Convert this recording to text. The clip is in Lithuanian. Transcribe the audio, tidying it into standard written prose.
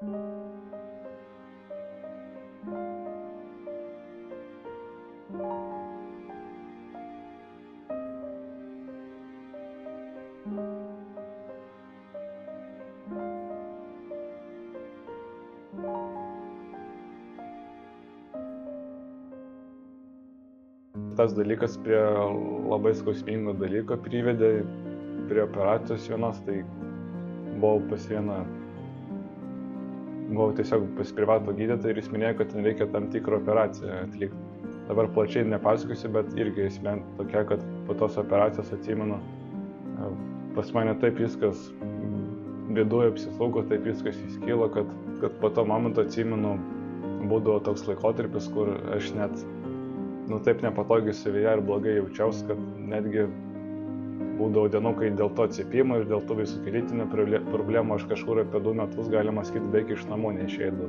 Tas dalykas prie labai skausmingo dalyko privedė prie operacijos vienos, tai buvau tiesiog pas privatų gydytoją ir jis minėjo, kad ten reikia tam tikrą operaciją atlikti. Dabar plačiai nepasakosiu, bet irgi esmė tokia, kad po tos operacijos atsimenu, pas mane taip viskas viduje apsislaugo, taip viskas įskilo, kad po to momento atsimenu, būdavo toks laikotarpis, kur aš net taip nepatogiai savyje ir blogai jaučiausi, kad netgi būdavo dienų, kai dėl to atsipimo ir dėl tų visų kritinių problemų aš kažkur apie 2 metus, galima sakyti, beveik iš namų neišeidavau.